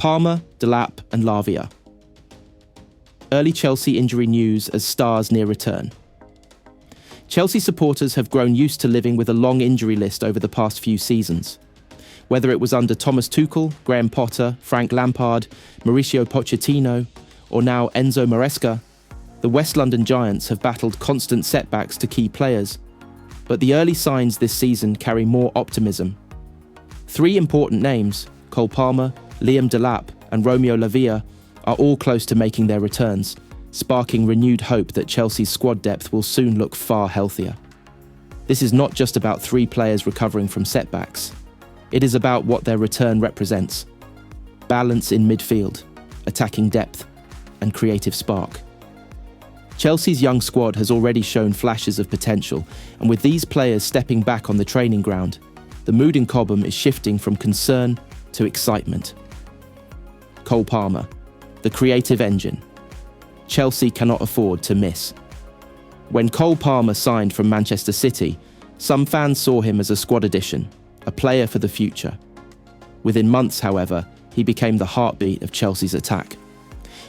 Palmer, Delap and Lavia. Early Chelsea injury news as stars near return. Chelsea supporters have grown used to living with a long injury list over the past few seasons. Whether it was under Thomas Tuchel, Graham Potter, Frank Lampard, Mauricio Pochettino, or now Enzo Maresca, the West London Giants have battled constant setbacks to key players. But the early signs this season carry more optimism. 3 important names, Cole Palmer, Liam Delap and Romeo Lavia, are all close to making their returns, sparking renewed hope that Chelsea's squad depth will soon look far healthier. This is not just about 3 players recovering from setbacks. It is about what their return represents. Balance in midfield, attacking depth, and creative spark. Chelsea's young squad has already shown flashes of potential, and with these players stepping back on the training ground, the mood in Cobham is shifting from concern to excitement. Cole Palmer, the creative engine. Chelsea cannot afford to miss. When Cole Palmer signed from Manchester City, some fans saw him as a squad addition, a player for the future. Within months, however, he became the heartbeat of Chelsea's attack.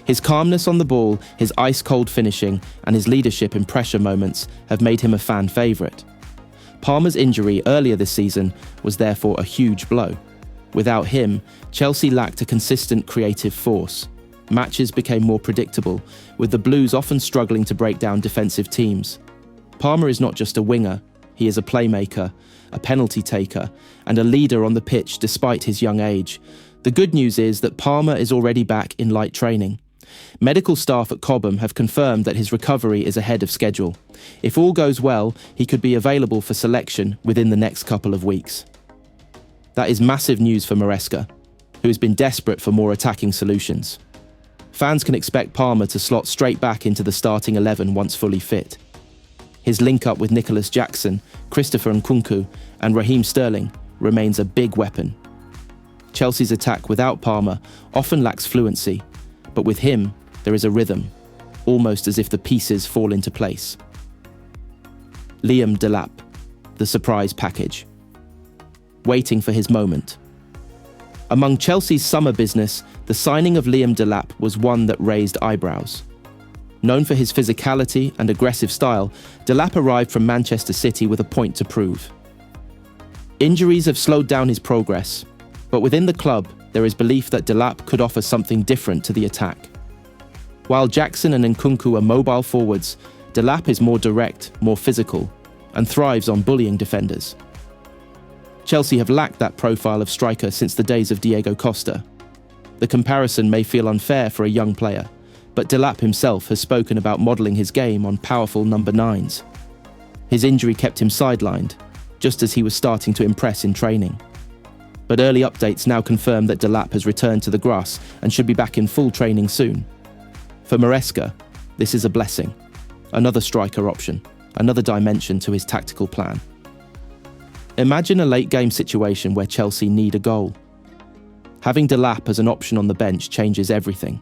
His calmness on the ball, his ice-cold finishing, and his leadership in pressure moments have made him a fan favourite. Palmer's injury earlier this season was therefore a huge blow. Without him, Chelsea lacked a consistent creative force. Matches became more predictable, with the Blues often struggling to break down defensive teams. Palmer is not just a winger, he is a playmaker, a penalty taker, and a leader on the pitch despite his young age. The good news is that Palmer is already back in light training. Medical staff at Cobham have confirmed that his recovery is ahead of schedule. If all goes well, he could be available for selection within the next couple of weeks. That is massive news for Maresca, who has been desperate for more attacking solutions. Fans can expect Palmer to slot straight back into the starting 11 once fully fit. His link-up with Nicholas Jackson, Christopher Nkunku and Raheem Sterling remains a big weapon. Chelsea's attack without Palmer often lacks fluency, but with him, there is a rhythm, almost as if the pieces fall into place. Liam Delap, the surprise package. Waiting for his moment. Among Chelsea's summer business, the signing of Liam Delap was one that raised eyebrows. Known for his physicality and aggressive style, Delap arrived from Manchester City with a point to prove. Injuries have slowed down his progress, but within the club, there is belief that Delap could offer something different to the attack. While Jackson and Nkunku are mobile forwards, Delap is more direct, more physical, and thrives on bullying defenders. Chelsea have lacked that profile of striker since the days of Diego Costa. The comparison may feel unfair for a young player, but Delap himself has spoken about modelling his game on powerful number 9s. His injury kept him sidelined, just as he was starting to impress in training. But early updates now confirm that Delap has returned to the grass and should be back in full training soon. For Maresca, this is a blessing. Another striker option, another dimension to his tactical plan. Imagine a late-game situation where Chelsea need a goal. Having Delap as an option on the bench changes everything.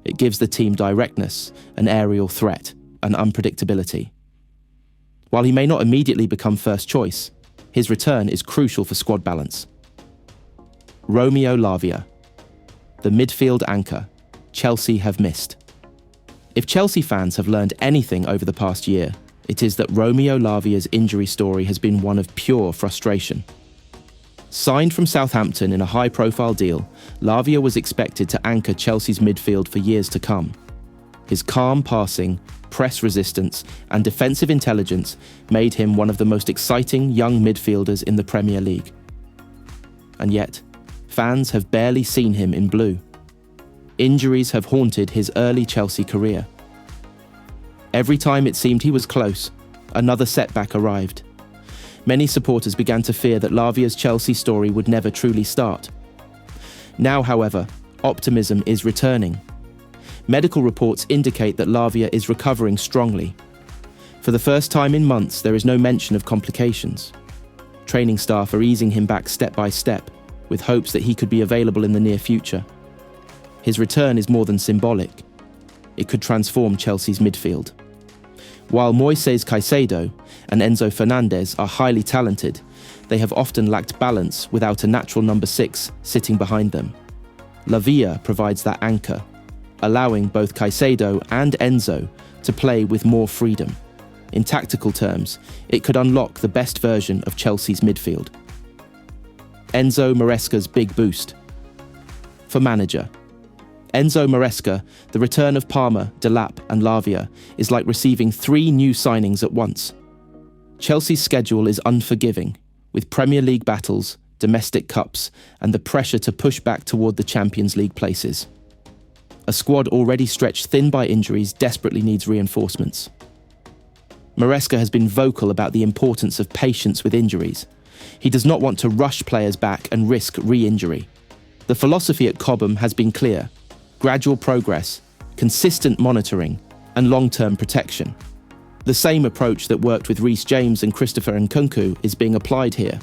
It gives the team directness, an aerial threat, and unpredictability. While he may not immediately become first choice, his return is crucial for squad balance. Romeo Lavia, the midfield anchor Chelsea have missed. If Chelsea fans have learned anything over the past year, it is that Romeo Lavia's injury story has been one of pure frustration. Signed from Southampton in a high-profile deal, Lavia was expected to anchor Chelsea's midfield for years to come. His calm passing, press resistance, and defensive intelligence made him one of the most exciting young midfielders in the Premier League. And yet, fans have barely seen him in blue. Injuries have haunted his early Chelsea career. Every time it seemed he was close, another setback arrived. Many supporters began to fear that Lavia's Chelsea story would never truly start. Now, however, optimism is returning. Medical reports indicate that Lavia is recovering strongly. For the first time in months, there is no mention of complications. Training staff are easing him back step by step, with hopes that he could be available in the near future. His return is more than symbolic. It could transform Chelsea's midfield. While Moises Caicedo and Enzo Fernandez are highly talented, they have often lacked balance without a natural number 6 sitting behind them. Lavia provides that anchor, allowing both Caicedo and Enzo to play with more freedom. In tactical terms, it could unlock the best version of Chelsea's midfield. Enzo Maresca's big boost. For manager, Enzo Maresca, the return of Palmer, Delap and Lavia is like receiving 3 new signings at once. Chelsea's schedule is unforgiving, with Premier League battles, domestic cups and the pressure to push back toward the Champions League places. A squad already stretched thin by injuries desperately needs reinforcements. Maresca has been vocal about the importance of patience with injuries. He does not want to rush players back and risk re-injury. The philosophy at Cobham has been clear: gradual progress, consistent monitoring, and long-term protection. The same approach that worked with Reece James and Christopher Nkunku is being applied here.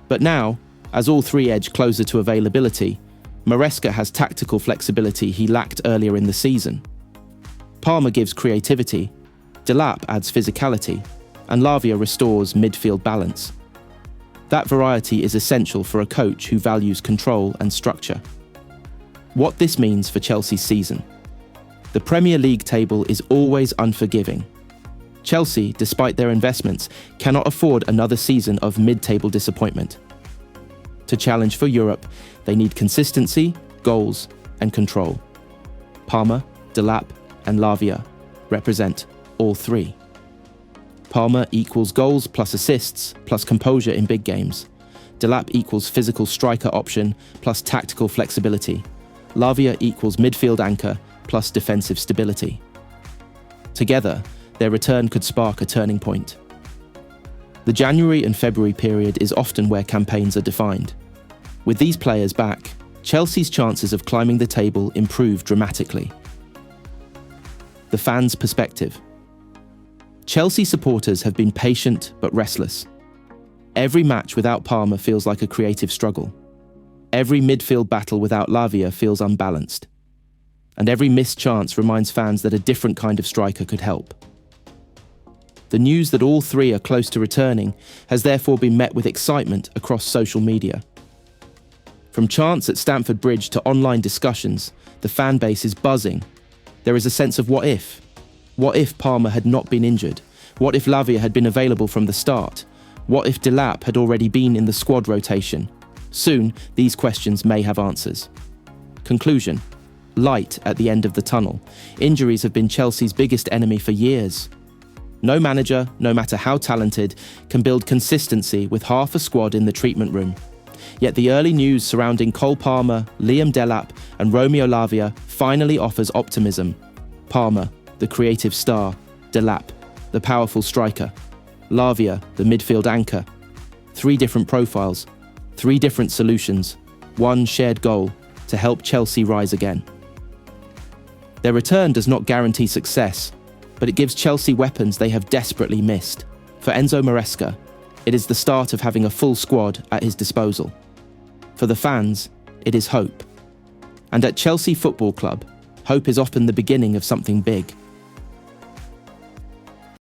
But now, as all 3 edge closer to availability, Maresca has tactical flexibility he lacked earlier in the season. Palmer gives creativity, Delap adds physicality, and Lavia restores midfield balance. That variety is essential for a coach who values control and structure. What this means for Chelsea's season. The Premier League table is always unforgiving. Chelsea, despite their investments, cannot afford another season of mid-table disappointment. To challenge for Europe, they need consistency, goals, and control. Palmer, Delap, and Lavia represent all 3. Palmer equals goals plus assists plus composure in big games. Delap equals physical striker option plus tactical flexibility. Lavia equals midfield anchor plus defensive stability. Together, their return could spark a turning point. The January and February period is often where campaigns are defined. With these players back, Chelsea's chances of climbing the table improve dramatically. The fans' perspective. Chelsea supporters have been patient but restless. Every match without Palmer feels like a creative struggle. Every midfield battle without Lavia feels unbalanced. And every missed chance reminds fans that a different kind of striker could help. The news that all 3 are close to returning has therefore been met with excitement across social media. From chants at Stamford Bridge to online discussions, the fan base is buzzing. There is a sense of what if? What if Palmer had not been injured? What if Lavia had been available from the start? What if Delap had already been in the squad rotation? Soon, these questions may have answers. Conclusion. Light at the end of the tunnel. Injuries have been Chelsea's biggest enemy for years. No manager, no matter how talented, can build consistency with half a squad in the treatment room. Yet the early news surrounding Cole Palmer, Liam Delap and Romeo Lavia finally offers optimism. Palmer, the creative star; Delap, the powerful striker; Lavia, the midfield anchor. 3 different profiles, 3 different solutions, 1 shared goal to help Chelsea rise again. Their return does not guarantee success, but it gives Chelsea weapons they have desperately missed. For Enzo Maresca, it is the start of having a full squad at his disposal. For the fans, it is hope. And at Chelsea Football Club, hope is often the beginning of something big.